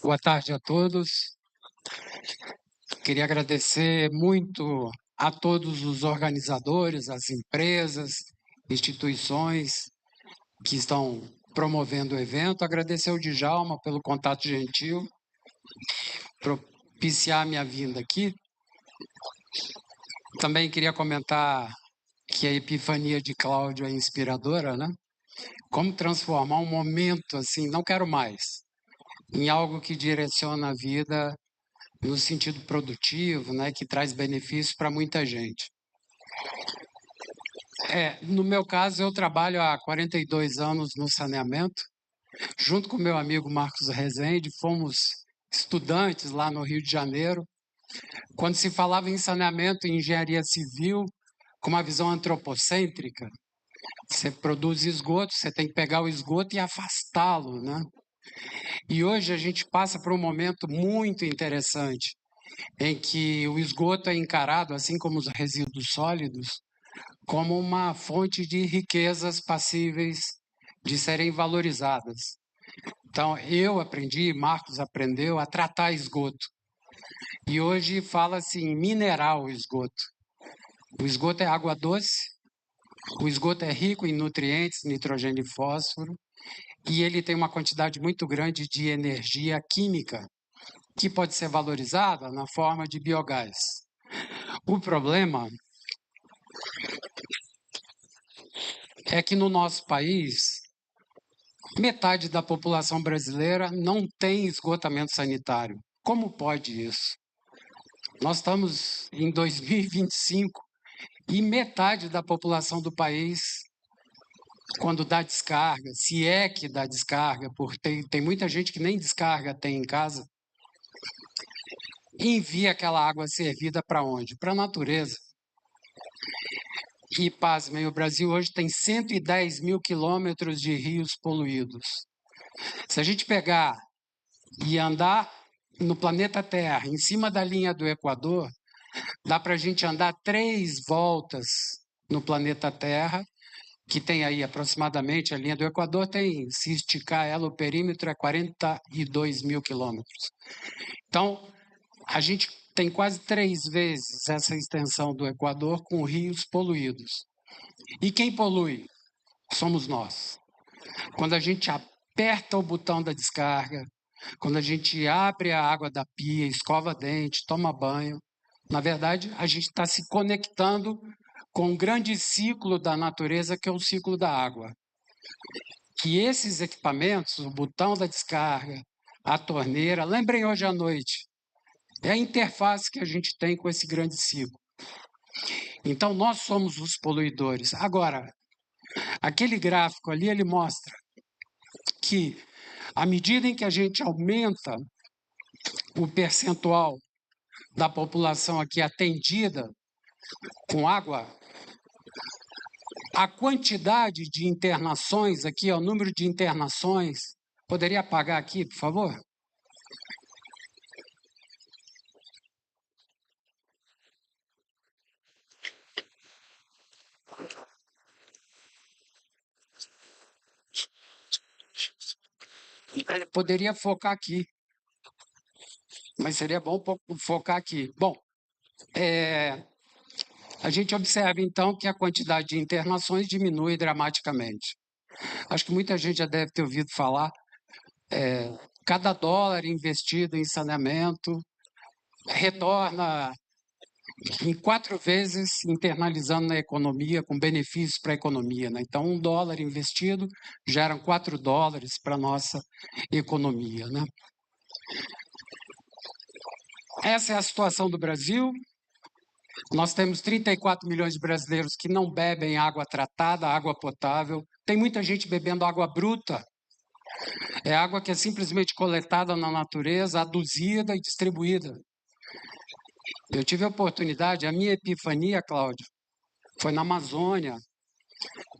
Boa tarde a todos. Queria agradecer muito a todos os organizadores, as empresas, instituições que estão promovendo o evento. Agradecer ao Djalma pelo contato gentil, propiciar minha vinda aqui. Também queria comentar que a epifania de Cláudio é inspiradora, né? Como transformar um momento assim, não quero mais, em algo que direciona a vida no sentido produtivo, né, que traz benefícios para muita gente. No meu caso, eu trabalho há 42 anos no saneamento. Junto com meu amigo Marcos Rezende, fomos estudantes lá no Rio de Janeiro. Quando se falava em saneamento e engenharia civil, com uma visão antropocêntrica, você produz esgoto, você tem que pegar o esgoto e afastá-lo, né? E hoje a gente passa por um momento muito interessante, em que o esgoto é encarado, assim como os resíduos sólidos, como uma fonte de riquezas passíveis de serem valorizadas. Então, eu aprendi, Marcos aprendeu a tratar esgoto. E hoje fala-se em minerar o esgoto. O esgoto é água doce, o esgoto é rico em nutrientes, nitrogênio e fósforo, e ele tem uma quantidade muito grande de energia química, que pode ser valorizada na forma de biogás. O problema é que no nosso país, metade da população brasileira não tem esgotamento sanitário. Como pode isso? Nós estamos em 2025 e metade da população do país, quando dá descarga, se é que dá descarga, porque tem muita gente que nem descarga tem em casa, envia aquela água servida para onde? Para a natureza. E, pasmem, o Brasil hoje tem 110 mil quilômetros de rios poluídos. Se a gente pegar e andar no planeta Terra, em cima da linha do Equador, dá para a gente andar 3 voltas no planeta Terra, que tem aí aproximadamente, a linha do Equador tem, se esticar ela, o perímetro é 42 mil quilômetros. Então, a gente tem quase 3 vezes essa extensão do Equador com rios poluídos. E quem polui? Somos nós. Quando a gente aperta o botão da descarga, quando a gente abre a água da pia, escova dente, toma banho, na verdade, a gente está se conectando com um grande ciclo da natureza, que é o ciclo da água. Que esses equipamentos, o botão da descarga, a torneira, lembrem hoje à noite, é a interface que a gente tem com esse grande ciclo. Então, nós somos os poluidores. Agora, aquele gráfico ali, ele mostra que, à medida em que a gente aumenta o percentual da população aqui atendida com água, a quantidade de internações aqui, o número de internações, poderia apagar aqui, por favor? Ele poderia focar aqui, mas seria bom focar aqui. Bom, a gente observa então que a quantidade de internações diminui dramaticamente. Acho que muita gente já deve ter ouvido falar, cada dólar investido em saneamento retorna em 4 vezes internalizando na economia, com benefícios para a economia, né? Então, $1 investido geram $4 para a nossa economia, né? Essa é a situação do Brasil. Nós temos 34 milhões de brasileiros que não bebem água tratada, água potável. Tem muita gente bebendo água bruta. É água que é simplesmente coletada na natureza, aduzida e distribuída. Eu tive a oportunidade, a minha epifania, Cláudio, foi na Amazônia.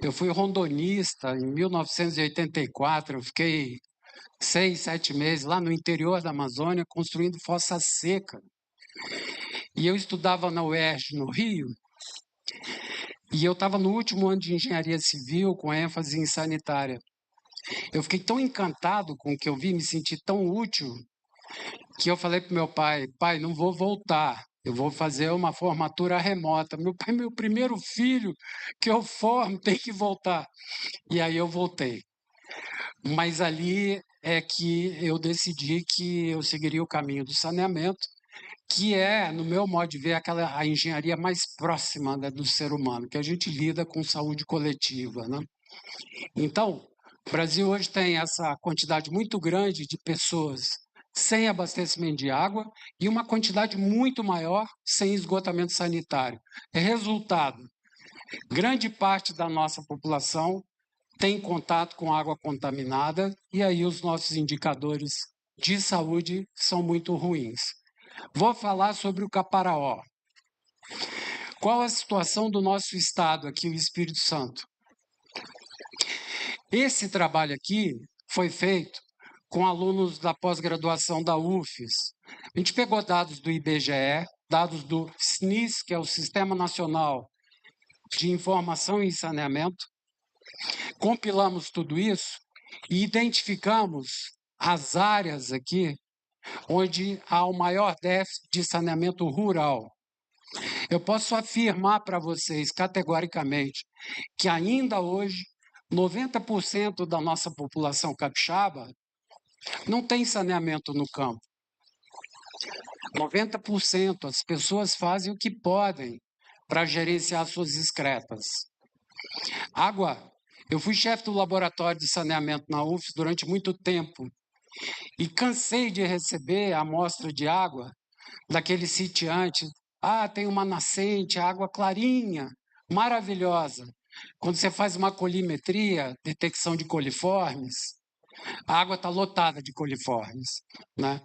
Eu fui rondonista em 1984, eu fiquei 6, 7 meses lá no interior da Amazônia construindo fossa seca. E eu estudava na UERJ, no Rio, e eu estava no último ano de engenharia civil, com ênfase em sanitária. Eu fiquei tão encantado com o que eu vi, me senti tão útil, que eu falei para meu pai, pai, não vou voltar, eu vou fazer uma formatura remota. Meu pai, meu primeiro filho que eu formo tem que voltar. E aí eu voltei. Mas ali é que eu decidi que eu seguiria o caminho do saneamento, que é, no meu modo de ver, a engenharia mais próxima, né, do ser humano, que a gente lida com saúde coletiva, né? Então, o Brasil hoje tem essa quantidade muito grande de pessoas sem abastecimento de água e uma quantidade muito maior sem esgotamento sanitário. Resultado, grande parte da nossa população tem contato com água contaminada e aí os nossos indicadores de saúde são muito ruins. Vou falar sobre o Caparaó. Qual a situação do nosso estado aqui, o Espírito Santo? Esse trabalho aqui foi feito com alunos da pós-graduação da UFES. A gente pegou dados do IBGE, dados do SNIS, que é o Sistema Nacional de Informação e Saneamento, compilamos tudo isso e identificamos as áreas aqui onde há o maior déficit de saneamento rural. Eu posso afirmar para vocês categoricamente que ainda hoje 90% da nossa população capixaba não tem saneamento no campo. 90%. As pessoas fazem o que podem para gerenciar suas excretas. Água. Eu fui chefe do laboratório de saneamento na UFES durante muito tempo e cansei de receber a amostra de água daquele sitiante. Ah, tem uma nascente, água clarinha, maravilhosa. Quando você faz uma colimetria, detecção de coliformes, a água está lotada de coliformes, né?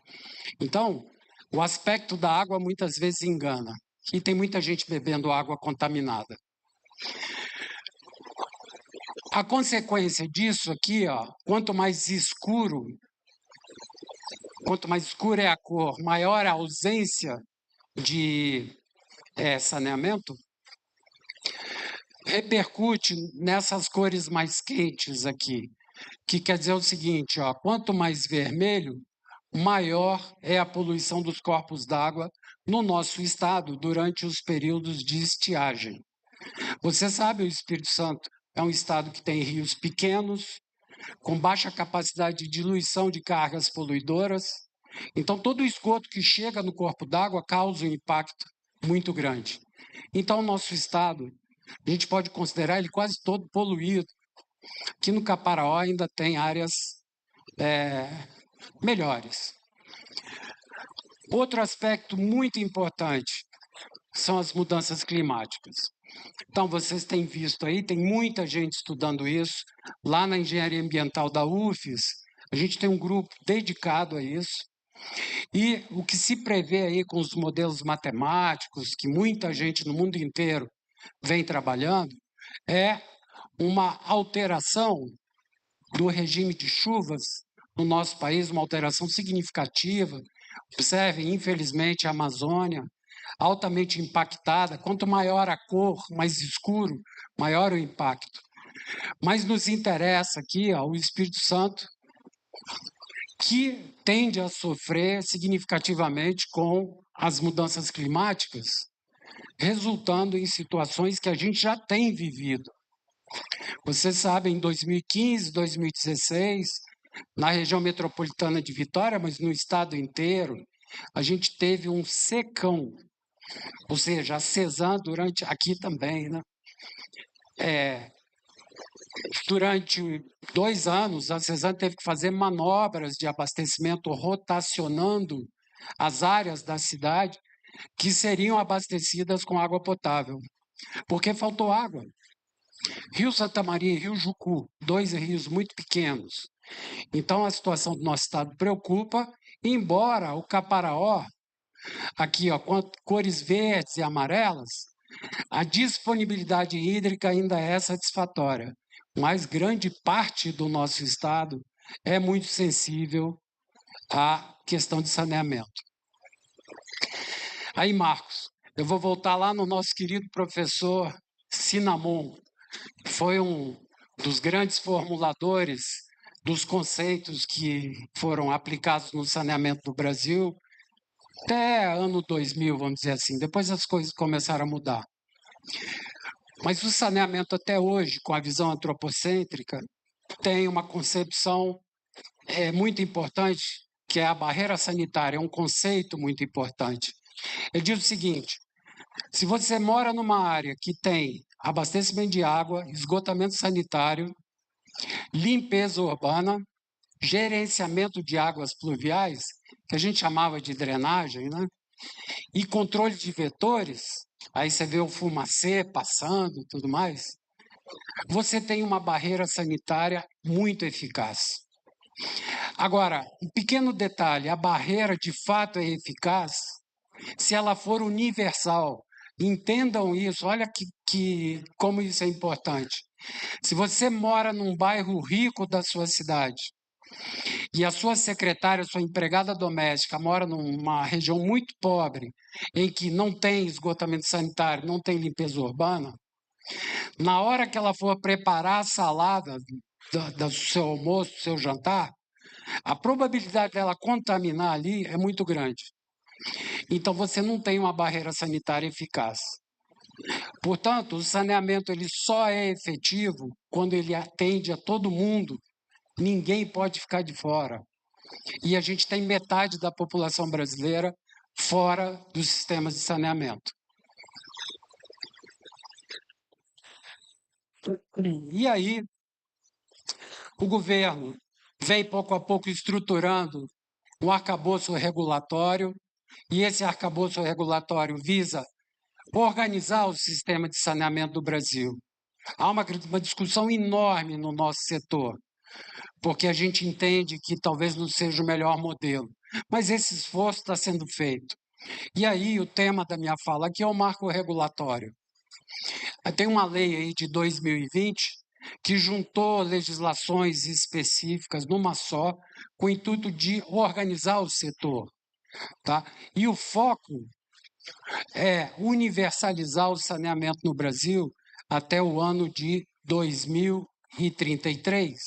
Então, o aspecto da água muitas vezes engana. E tem muita gente bebendo água contaminada. A consequência disso aqui, ó, quanto mais escura é a cor, maior a ausência de saneamento, repercute nessas cores mais quentes aqui, que quer dizer o seguinte, ó, quanto mais vermelho, maior é a poluição dos corpos d'água no nosso estado durante os períodos de estiagem. Você sabe, o Espírito Santo é um estado que tem rios pequenos, com baixa capacidade de diluição de cargas poluidoras. Então, todo o esgoto que chega no corpo d'água causa um impacto muito grande. Então, o nosso estado, a gente pode considerar ele quase todo poluído. Aqui no Caparaó ainda tem áreas melhores. Outro aspecto muito importante são as mudanças climáticas. Então, vocês têm visto aí, tem muita gente estudando isso. Lá na Engenharia Ambiental da UFES, a gente tem um grupo dedicado a isso. E o que se prevê aí com os modelos matemáticos, que muita gente no mundo inteiro vem trabalhando, é uma alteração do regime de chuvas no nosso país, uma alteração significativa. Observem, infelizmente, a Amazônia, altamente impactada. Quanto maior a cor, mais escuro, maior o impacto. Mas nos interessa aqui ó, o Espírito Santo, que tende a sofrer significativamente com as mudanças climáticas, resultando em situações que a gente já tem vivido. Vocês sabem, em 2015, 2016, na região metropolitana de Vitória, mas no estado inteiro, a gente teve um secão, ou seja, a Cesan durante, aqui também, né? Durante 2 anos, a Cesan teve que fazer manobras de abastecimento rotacionando as áreas da cidade que seriam abastecidas com água potável, porque faltou água. Rio Santa Maria e Rio Jucu, 2 rios muito pequenos. Então, a situação do nosso estado preocupa, embora o Caparaó, aqui, ó, com cores verdes e amarelas, a disponibilidade hídrica ainda é satisfatória, mas grande parte do nosso estado é muito sensível à questão de saneamento. Aí, Marcos, eu vou voltar lá no nosso querido professor Sinamon, que foi um dos grandes formuladores dos conceitos que foram aplicados no saneamento do Brasil até ano 2000, vamos dizer assim. Depois as coisas começaram a mudar. Mas o saneamento até hoje, com a visão antropocêntrica, tem uma concepção muito importante, que é a barreira sanitária, é um conceito muito importante. Ele diz o seguinte: se você mora numa área que tem abastecimento de água, esgotamento sanitário, limpeza urbana, gerenciamento de águas pluviais, que a gente chamava de drenagem, né? E controle de vetores, aí você vê o fumacê passando e tudo mais, você tem uma barreira sanitária muito eficaz. Agora, um pequeno detalhe: a barreira de fato é eficaz se ela for universal. Entendam isso, olha como isso é importante. Se você mora num bairro rico da sua cidade e a sua secretária, sua empregada doméstica, mora numa região muito pobre, em que não tem esgotamento sanitário, não tem limpeza urbana, na hora que ela for preparar a salada do seu almoço, do seu jantar, a probabilidade dela contaminar ali é muito grande. Então, você não tem uma barreira sanitária eficaz. Portanto, o saneamento ele só é efetivo quando ele atende a todo mundo. Ninguém pode ficar de fora. E a gente tem metade da população brasileira fora dos sistemas de saneamento. E aí, o governo vem pouco a pouco estruturando um arcabouço regulatório, e esse arcabouço regulatório visa organizar o sistema de saneamento do Brasil. Há uma discussão enorme no nosso setor, porque a gente entende que talvez não seja o melhor modelo, mas esse esforço está sendo feito. E aí o tema da minha fala aqui é o marco regulatório. Tem uma lei aí de 2020 que juntou legislações específicas numa só, com o intuito de organizar o setor. Tá? E o foco é universalizar o saneamento no Brasil até o ano de 2033.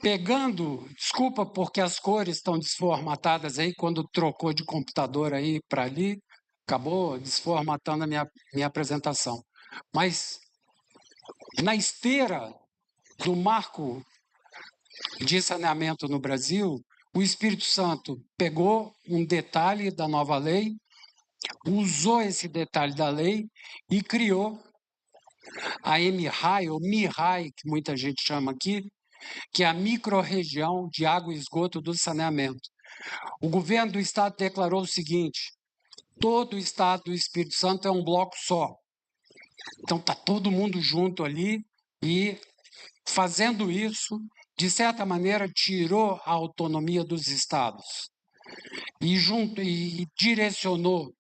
Pegando, desculpa porque as cores estão desformatadas aí, quando trocou de computador aí para ali, acabou desformatando a minha apresentação. Mas na esteira do marco de saneamento no Brasil, o Espírito Santo pegou um detalhe da nova lei, usou esse detalhe da lei e criou a MRAI, ou MIRAI, que muita gente chama aqui, que é a microrregião de água e esgoto do saneamento. O governo do estado declarou o seguinte: todo o estado do Espírito Santo é um bloco só. Então está todo mundo junto ali e, fazendo isso, de certa maneira, tirou a autonomia dos estados e direcionou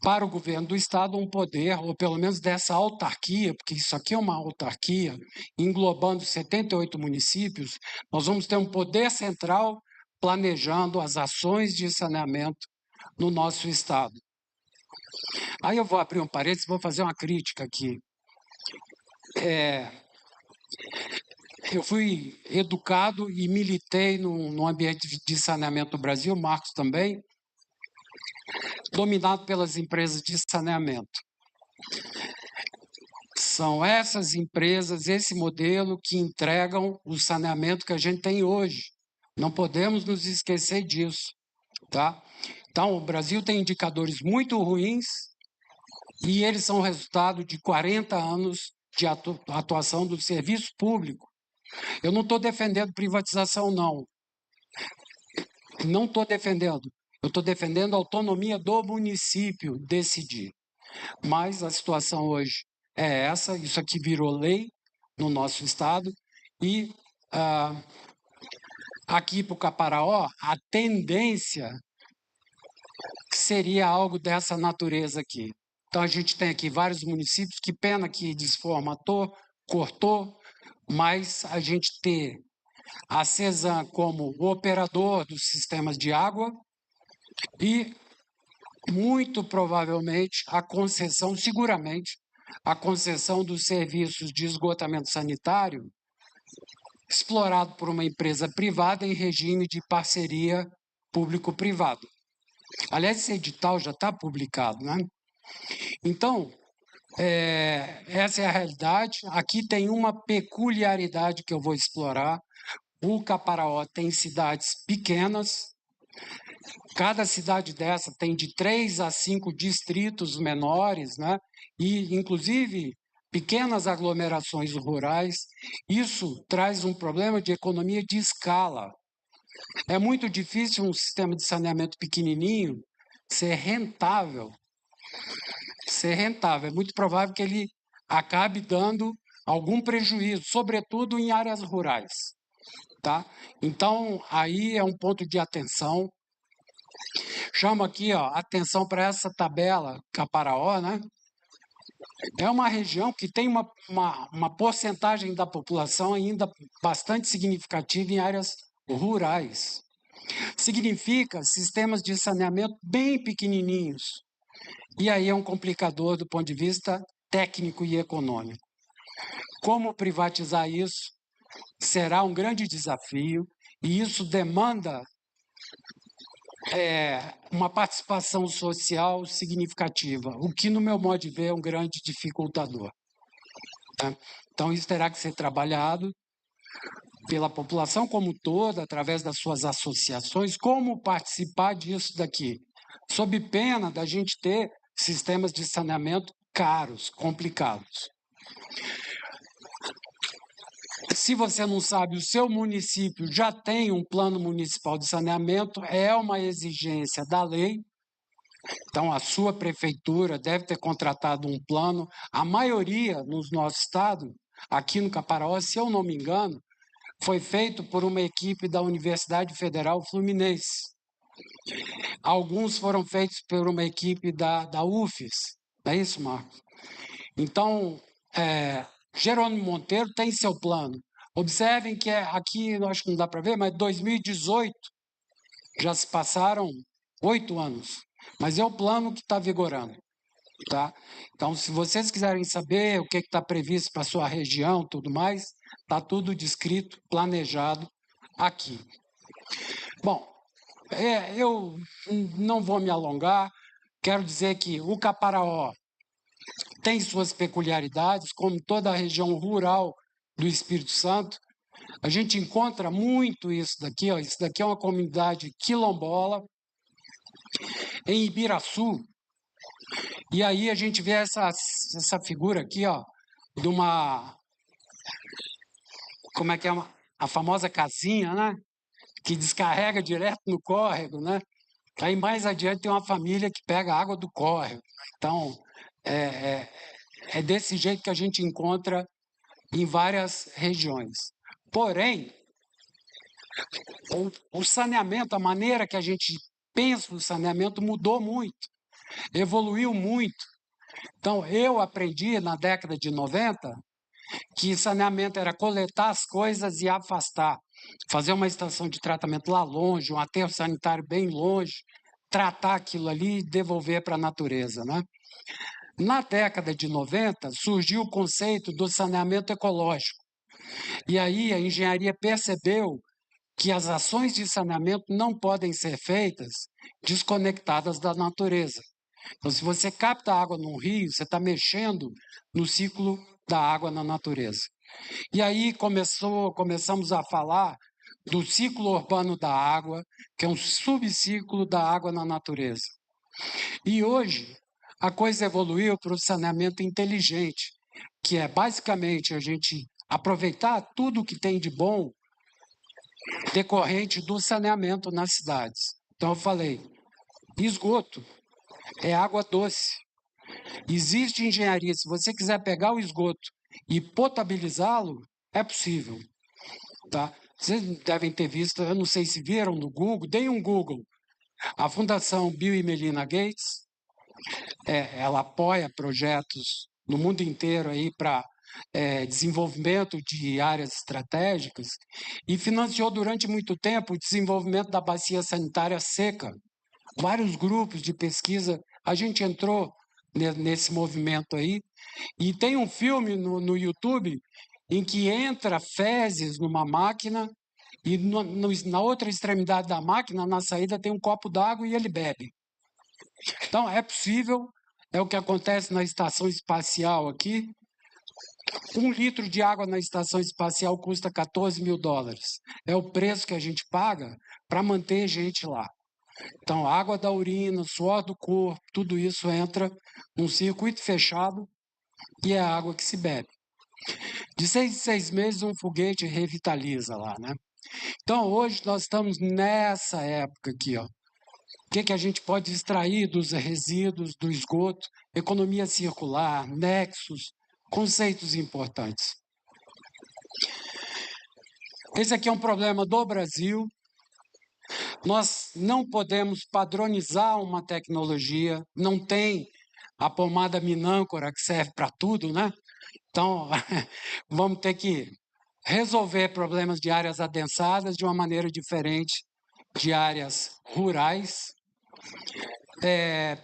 para o governo do estado um poder, ou pelo menos dessa autarquia, porque isso aqui é uma autarquia, englobando 78 municípios, nós vamos ter um poder central planejando as ações de saneamento no nosso estado. Aí eu vou abrir um parênteses e vou fazer uma crítica aqui. Eu fui educado e militei no ambiente de saneamento do Brasil, Marcos também, dominado pelas empresas de saneamento. São essas empresas, esse modelo que entregam o saneamento que a gente tem hoje. Não podemos nos esquecer disso, tá? Então, o Brasil tem indicadores muito ruins e eles são resultado de 40 anos de atuação do serviço público. Eu não estou defendendo privatização, não. Não estou defendendo. Eu estou defendendo a autonomia do município decidir. Mas a situação hoje é essa, isso aqui virou lei no nosso estado, e aqui para o Caparaó, a tendência seria algo dessa natureza aqui. Então a gente tem aqui vários municípios, que pena que desformatou, cortou, mas a gente ter a CESAM como o operador dos sistemas de água e, muito provavelmente, a concessão, seguramente, a concessão dos serviços de esgotamento sanitário explorado por uma empresa privada em regime de parceria público-privado. Aliás, esse edital já está publicado, né? Então, essa é a realidade. Aqui tem uma peculiaridade que eu vou explorar. O Caparaó tem cidades pequenas. Cada cidade dessa tem de 3 a 5 distritos menores, né? E, inclusive, pequenas aglomerações rurais. Isso traz um problema de economia de escala. É muito difícil um sistema de saneamento pequenininho ser rentável. É muito provável que ele acabe dando algum prejuízo, sobretudo em áreas rurais, tá? Então, aí é um ponto de atenção. Chamo aqui, ó, atenção para essa tabela Caparaó, né? É uma região que tem uma porcentagem da população ainda bastante significativa em áreas rurais. Significa sistemas de saneamento bem pequenininhos. E aí é um complicador do ponto de vista técnico e econômico. Como privatizar isso será um grande desafio, e isso demanda uma participação social significativa, o que, no meu modo de ver, é um grande dificultador. Tá? Então, isso terá que ser trabalhado pela população como um todo, através das suas associações, como participar disso daqui, sob pena da gente ter sistemas de saneamento caros, complicados. Se você não sabe, o seu município já tem um plano municipal de saneamento, é uma exigência da lei. Então, a sua prefeitura deve ter contratado um plano. A maioria no nosso estado, aqui no Caparaó, se eu não me engano, foi feito por uma equipe da Universidade Federal Fluminense. Alguns foram feitos por uma equipe da UFES. Não é isso, Marcos? Então, Jerônimo Monteiro tem seu plano. Observem que aqui, eu acho que não dá para ver, mas 2018 já se passaram 8 anos. Mas é o plano que está vigorando. Tá? Então, se vocês quiserem saber o que está previsto para a sua região, tudo mais, está tudo descrito, planejado aqui. Bom, eu não vou me alongar, quero dizer que o Caparaó tem suas peculiaridades, como toda a região rural do Espírito Santo. A gente encontra muito isso daqui, ó. Isso daqui é uma comunidade quilombola, em Ibiraçu. E aí a gente vê essa figura aqui, ó, de uma... Como é que é? A famosa casinha, né? Que descarrega direto no córrego, né? Aí mais adiante tem uma família que pega a água do córrego. Então, é desse jeito que a gente encontra em várias regiões. Porém, o saneamento, a maneira que a gente pensa o saneamento mudou muito, evoluiu muito. Então, eu aprendi na década de 90 que saneamento era coletar as coisas e afastar, fazer uma estação de tratamento lá longe, um aterro sanitário bem longe, tratar aquilo ali e devolver para a natureza, né? Na década de 90, surgiu o conceito do saneamento ecológico. E aí a engenharia percebeu que as ações de saneamento não podem ser feitas desconectadas da natureza. Então, se você capta água num rio, você está mexendo no ciclo da água na natureza. E aí começamos a falar do ciclo urbano da água, que é um subciclo da água na natureza. E hoje a coisa evoluiu para o saneamento inteligente, que é basicamente a gente aproveitar tudo o que tem de bom decorrente do saneamento nas cidades. Então eu falei, esgoto é água doce. Existe engenharia, se você quiser pegar o esgoto e potabilizá-lo, é possível. Tá? Vocês devem ter visto, eu não sei se viram no Google, deem um Google. A Fundação Bill e Melinda Gates, ela apoia projetos no mundo inteiro aí para desenvolvimento de áreas estratégicas e financiou durante muito tempo o desenvolvimento da bacia sanitária seca. Vários grupos de pesquisa, a gente entrou nesse movimento aí, e tem um filme no YouTube em que entra fezes numa máquina e na outra extremidade da máquina, na saída, tem um copo d'água e ele bebe. Então, é possível, é o que acontece na estação espacial aqui. 1 litro de água na estação espacial custa $14 mil. É o preço que a gente paga para manter gente lá. Então, água da urina, suor do corpo, tudo isso entra num circuito fechado e é a água que se bebe. De 6 em 6 meses, um foguete revitaliza lá, né? Então, hoje nós estamos nessa época aqui, ó. O que a gente pode extrair dos resíduos, do esgoto, economia circular, nexos, conceitos importantes. Esse aqui é um problema do Brasil. Nós não podemos padronizar uma tecnologia, não tem a pomada Minâncora que serve para tudo, né? Então, vamos ter que resolver problemas de áreas adensadas de uma maneira diferente de áreas rurais.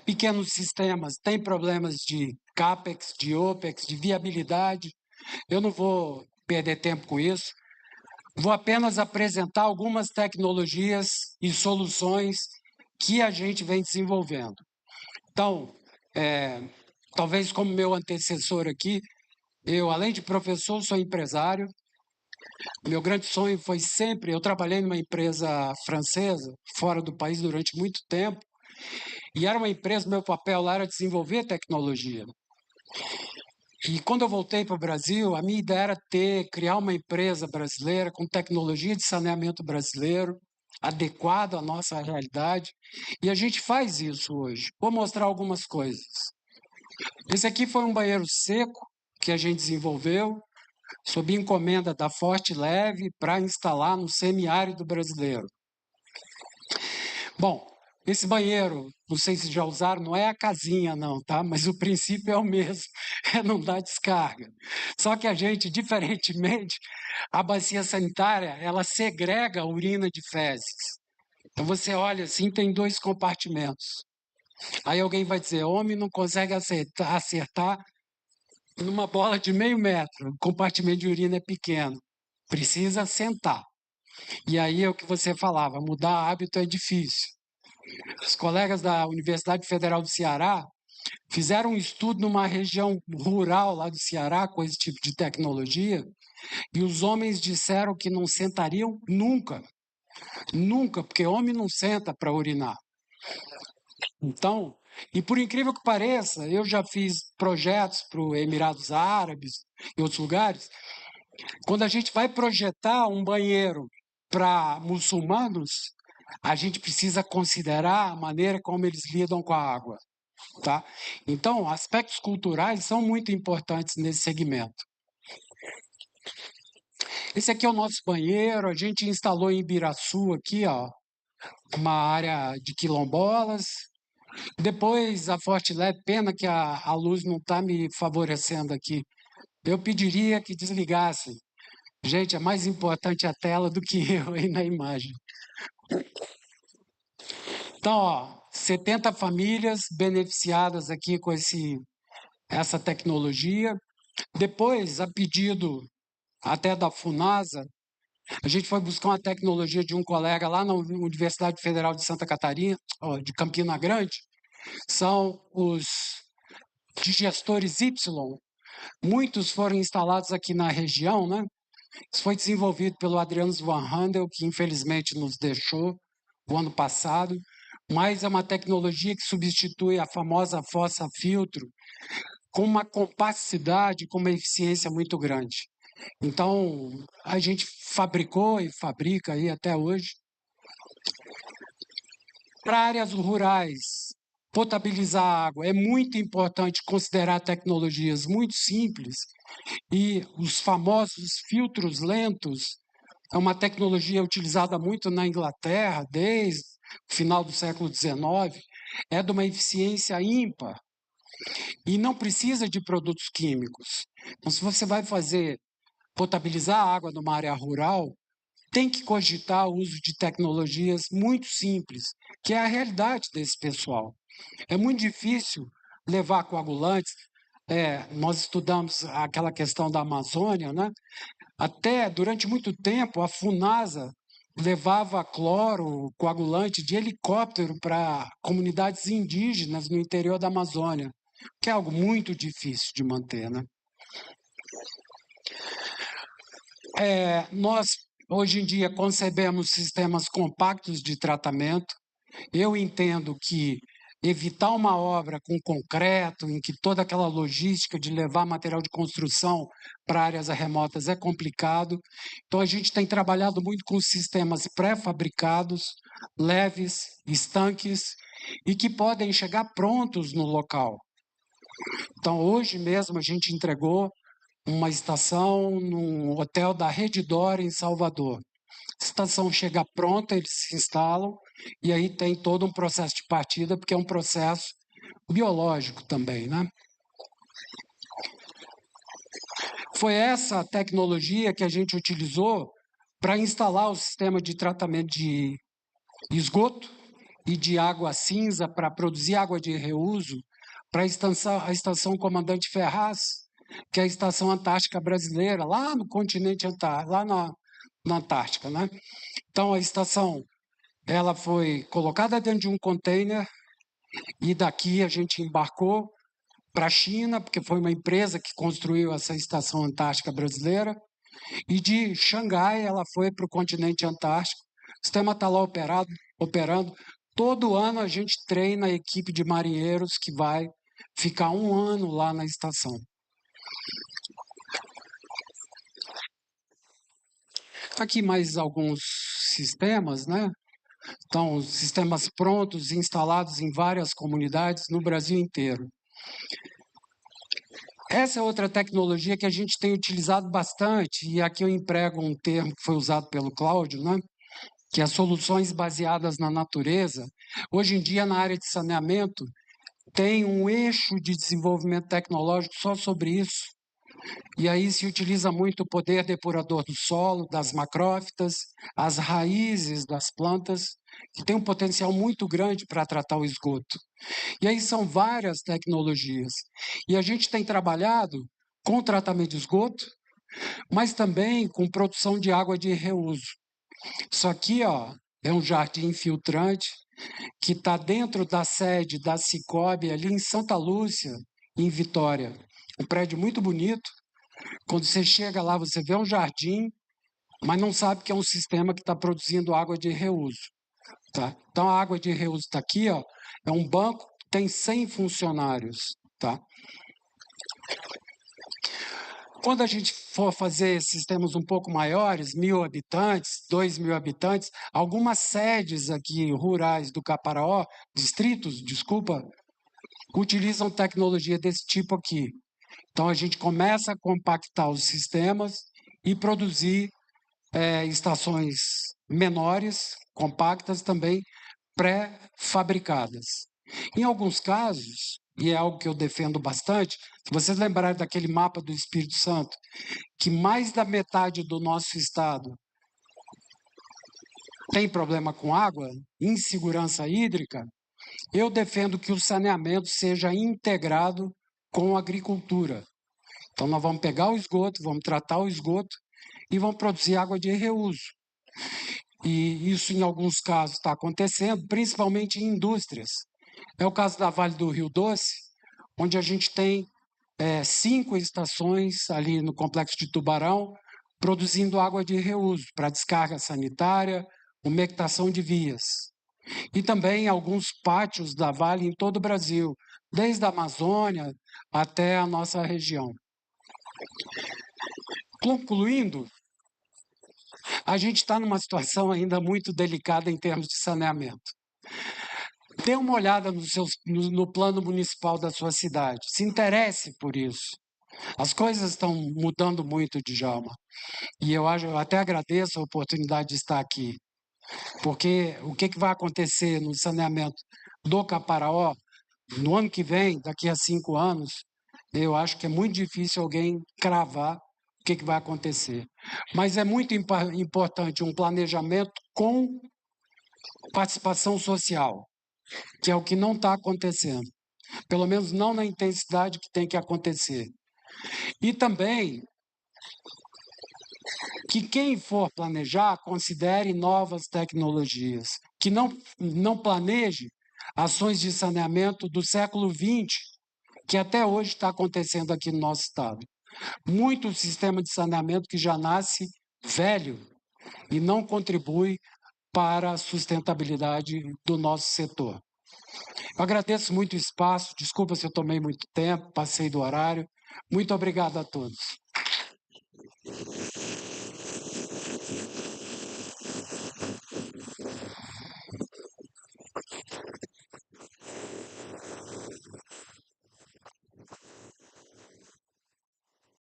Pequenos sistemas têm problemas de CAPEX, de OPEX, de viabilidade. Eu não vou perder tempo com isso. Vou apenas apresentar algumas tecnologias e soluções que a gente vem desenvolvendo. Então, talvez como meu antecessor aqui, eu, além de professor, sou empresário. Meu grande sonho foi sempre... Eu trabalhei numa empresa francesa, fora do país, durante muito tempo, e era uma empresa, meu papel lá era desenvolver tecnologia. E quando eu voltei para o Brasil, a minha ideia era criar uma empresa brasileira com tecnologia de saneamento brasileiro, adequado à nossa realidade, e a gente faz isso hoje. Vou mostrar algumas coisas. Esse aqui foi um banheiro seco que a gente desenvolveu, sob encomenda da Forte Leve, para instalar no semiárido brasileiro. Bom, esse banheiro, não sei se já usaram, não é a casinha não, tá? Mas o princípio é o mesmo, é não dar descarga. Só que a gente, diferentemente, a bacia sanitária, ela segrega a urina de fezes. Então você olha assim, tem 2 compartimentos. Aí alguém vai dizer, homem não consegue acertar numa bola de meio metro, o compartimento de urina é pequeno. Precisa sentar. E aí é o que você falava, mudar hábito é difícil. Os colegas da Universidade Federal do Ceará fizeram um estudo numa região rural lá do Ceará com esse tipo de tecnologia e os homens disseram que não sentariam nunca. Nunca, porque homem não senta para urinar. Então, e por incrível que pareça, eu já fiz projetos para os Emirados Árabes e outros lugares. Quando a gente vai projetar um banheiro para muçulmanos, a gente precisa considerar a maneira como eles lidam com a água. Tá? Então, aspectos culturais são muito importantes nesse segmento. Esse aqui é o nosso banheiro, a gente instalou em Ibiraçu aqui, ó, uma área de quilombolas. Depois, a Forte Leve, pena que a luz não está me favorecendo aqui. Eu pediria que desligassem. Gente, é mais importante a tela do que eu aí na imagem. Então, ó, 70 famílias beneficiadas aqui com essa tecnologia. Depois, a pedido até da Funasa, a gente foi buscar uma tecnologia de um colega lá na Universidade Federal de Santa Catarina, de Campina Grande, são os digestores Y. Muitos foram instalados aqui na região, né? Isso foi desenvolvido pelo Adriano Van Handel, que infelizmente nos deixou o ano passado, mas é uma tecnologia que substitui a famosa fossa filtro com uma compacidade, com uma eficiência muito grande. Então, a gente fabricou e fabrica aí até hoje. Para áreas rurais, potabilizar a água, é muito importante considerar tecnologias muito simples e os famosos filtros lentos é uma tecnologia utilizada muito na Inglaterra desde o final do século XIX, é de uma eficiência ímpar e não precisa de produtos químicos. Então, se você vai potabilizar a água numa área rural, tem que cogitar o uso de tecnologias muito simples, que é a realidade desse pessoal. É muito difícil levar coagulantes. nós estudamos aquela questão da Amazônia, né? Até durante muito tempo a Funasa levava cloro, coagulante de helicóptero para comunidades indígenas no interior da Amazônia, que é algo muito difícil de manter, né? Nós, hoje em dia, concebemos sistemas compactos de tratamento. Eu entendo que evitar uma obra com concreto, em que toda aquela logística de levar material de construção para áreas remotas é complicado. Então, a gente tem trabalhado muito com sistemas pré-fabricados, leves, estanques, e que podem chegar prontos no local. Então, hoje mesmo, a gente entregou uma estação no hotel da Redditor, em Salvador. A estação chega pronta, eles se instalam, e aí tem todo um processo de partida, porque é um processo biológico também, né? Foi essa tecnologia que a gente utilizou para instalar o sistema de tratamento de esgoto e de água cinza para produzir água de reuso para a estação Comandante Ferraz, que é a estação antártica brasileira, lá no continente antártico, lá na Antártica, né? Então, a estação ela foi colocada dentro de um container e daqui a gente embarcou para a China, porque foi uma empresa que construiu essa estação antártica brasileira, e de Xangai ela foi para o continente antártico. O sistema está lá operando. Todo ano a gente treina a equipe de marinheiros que vai ficar um ano lá na estação. Aqui mais alguns sistemas, né? Então, sistemas prontos, instalados em várias comunidades no Brasil inteiro. Essa é outra tecnologia que a gente tem utilizado bastante, e aqui eu emprego um termo que foi usado pelo Cláudio, né? Que é soluções baseadas na natureza. Hoje em dia, na área de saneamento, tem um eixo de desenvolvimento tecnológico só sobre isso. E aí se utiliza muito o poder depurador do solo, das macrófitas, as raízes das plantas, que tem um potencial muito grande para tratar o esgoto. E aí são várias tecnologias. E a gente tem trabalhado com tratamento de esgoto, mas também com produção de água de reuso. Isso aqui, ó, é um jardim filtrante que está dentro da sede da Cicobi, ali em Santa Lúcia, em Vitória. Um prédio muito bonito. Quando você chega lá, você vê um jardim, mas não sabe que é um sistema que está produzindo água de reuso. Tá? Então, a água de reuso está aqui, ó, é um banco que tem 100 funcionários. Tá? Quando a gente for fazer sistemas um pouco maiores, 1.000 habitantes, 2.000 habitantes, algumas sedes aqui rurais do Caparaó, distritos, desculpa, utilizam tecnologia desse tipo aqui. Então, a gente começa a compactar os sistemas e produzir estações menores, compactas também, pré-fabricadas. Em alguns casos, e é algo que eu defendo bastante, se vocês lembrarem daquele mapa do Espírito Santo, que mais da metade do nosso estado tem problema com água, insegurança hídrica, eu defendo que o saneamento seja integrado com a agricultura. Então, nós vamos pegar o esgoto, vamos tratar o esgoto e vamos produzir água de reuso. E isso, em alguns casos, está acontecendo, principalmente em indústrias. É o caso da Vale do Rio Doce, onde a gente tem 5 estações ali no Complexo de Tubarão, produzindo água de reuso para descarga sanitária, umectação de vias. E também alguns pátios da Vale em todo o Brasil, desde a Amazônia até a nossa região. Concluindo, a gente está numa situação ainda muito delicada em termos de saneamento. Dê uma olhada no plano municipal da sua cidade, se interesse por isso. As coisas estão mudando muito, Djalma, e eu até agradeço a oportunidade de estar aqui, porque o que vai acontecer no saneamento do Caparaó no ano que vem, daqui a 5 anos, eu acho que é muito difícil alguém cravar o que vai acontecer. Mas é muito importante um planejamento com participação social, que é o que não está acontecendo. pelo menos não na intensidade que tem que acontecer. E também que quem for planejar considere novas tecnologias, que não planeje ações de saneamento do século XX, que até hoje está acontecendo aqui no nosso estado. Muito sistema de saneamento que já nasce velho e não contribui para a sustentabilidade do nosso setor. Eu agradeço muito o espaço, desculpa se eu tomei muito tempo, passei do horário. Muito obrigado a todos.